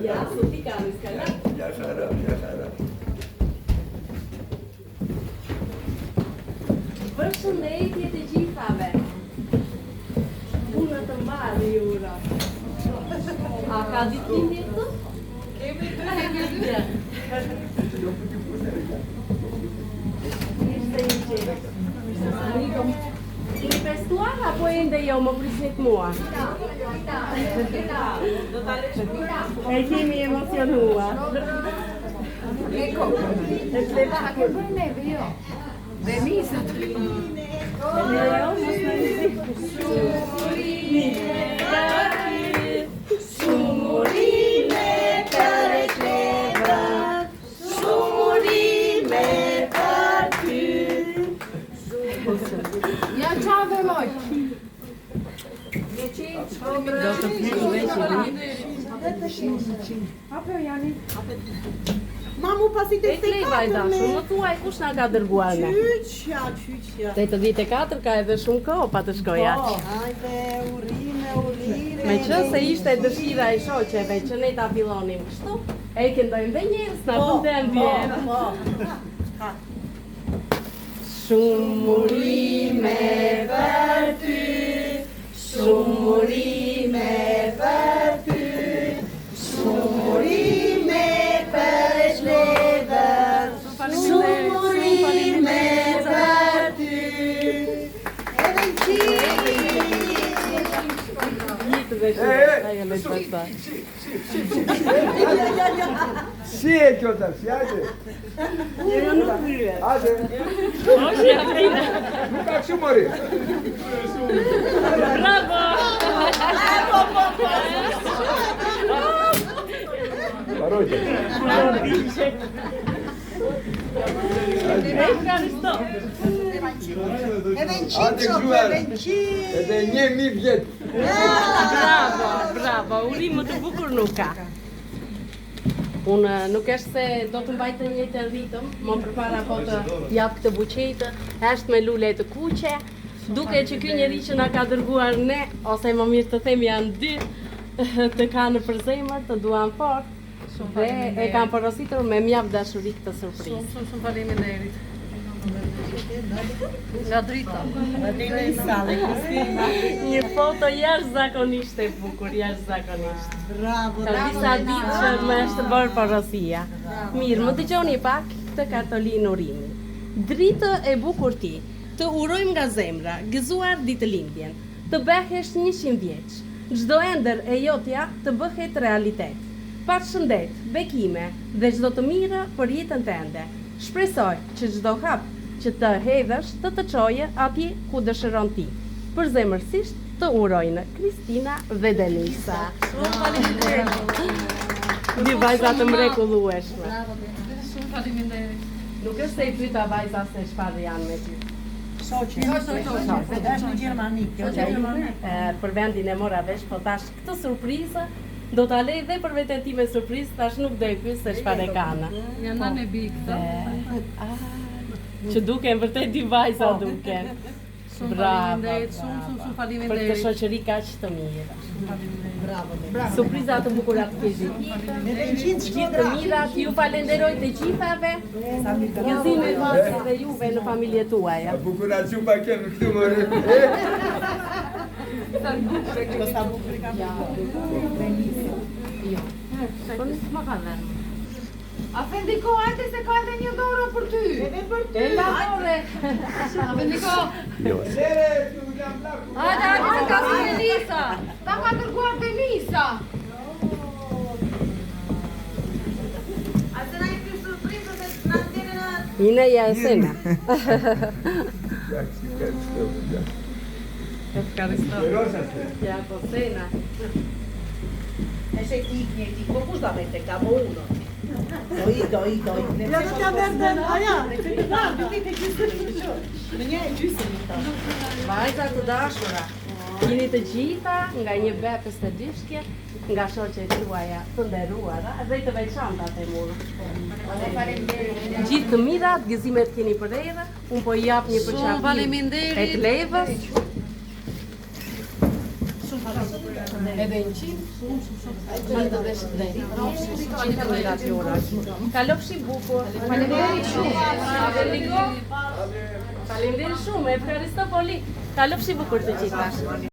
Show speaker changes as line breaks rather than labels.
Ja, so ti kamis ka, ja?
Ja, shara.
Përshëndetje të gjithave. Punë të mbarë jura. A ka ditëlindje këtu? Kemi ditëlindje. Keni festuar apo ende jo më prisnit mua? E kemi emocionuar. E fleva a che voi neve io? Denisa. Sumurime për e kleva, sumurime për ty. Ja qave moj. Do të fliku veç Apo jani?
Mamu pasi të
kleva i dashur, më thuaj kush na ka dërguar me?
Qyqja.
84 ka edhe shumë kohë pa të shkoj aq.
Hajde, urime.
Me që se ishte dëshira e shoqeve që ne ta fillonim kështu, e këndojmë dhe njerëz na fundem vjen. Shumurime për ty, shumurime për ty, shumurime për shlevër, shumurime për ty.
Si e kjo tash, hajde.
Jo nuk pyet.
Hajde.
Mos ja vrina.
Nuk ka kështu mori.
Bravo.
Parojte.
Edhe në qimë
Edhe 1000 vjet.
Bravo, urim më të bukur nuk ka. Unë nuk është se do të mbajtë të njëjtën ritëm, më përpara po të jap këtë buqetë, është me lule të kuqe, duke që ky njeri që na ka dërguar ne, ose më mirë të them janë dy, të kanë për zemër, të duan fort, dhe e kanë porositur me mjaft dashuri këtë surprizë.
Shumë faleminderit. Nga drita.
Një foto jashtëzakonisht e bukur, jashtëzakonisht.
Bravo,
Ka disa ditë që më është bërë porosia. Mirë, më dëgjoni pak këtë kartolinë urimi. Dritë e bukur ti, të urojmë nga zemra, gëzuar ditëlindjen, të bëhesh 100 vjeç, çdo ëndër e jotja të bëhet realitet. Patshëndet, bekime dhe çdo të mira për jetën tënde. Shpresoj që çdo hap që të hedhësh të çojë atje ku dëshiron ti. Përzemërsisht të urojnë Kristina dhe Denisa.
Shumë faleminderit.
Dy vajza të mrekullueshme.
Shumë faleminderit.
Nuk është se i pyeta vajza se çfarë janë me ty.
Shoqe. Është në Gjermani.
Për vendin e mora vesh, po tash këtë surprizë do ta lej dhe për veten time surprizë, tash nuk do e pyes se çfarë kanë.
Janë nanë e bikë.
Që duken vërtet dy vajza duken.
Shumë
Bravo.
faleminderit, shumë
Për këtë
faleminderit.
shoqëri kaq të mirë.
Bravo.
Surpriza të bukura të kezitit. Gjithë të mirat, ju falenderoj të gjithave. Gëzime pasë dhe juve në familje tuaja.
Bukura qupa kënë këtu mori.
Po nuk më ka dhënë.
Afendiko, hajde se ka edhe një dorë për ty.
E la dore.
Afendiko.
Lere, tu jam laku.
Hajde se ka si Denisa. Ta ka dërguar Denisa.
Ina ja e sena. Ja po sena.
E se ti ikni, po kush da me te ka mo uno? Doj. Ja do t'ja verden, aja, me një e gjysëm i ta.
Vajza të dashura, jeni të gjitha nga një bepës të dyshkje, nga shoqet tuaja të nderuara dhe të veçantat e mua. Gjithë të mirat, gëzimet keni për erë, unë po i jap një përqafim e klevës, Edhe 100. Mund të vesh drejt. Kalofshi bukur. Faleminderit shumë. Faleminderit shumë. Efkaristopoli. Kalofshi bukur të gjitha.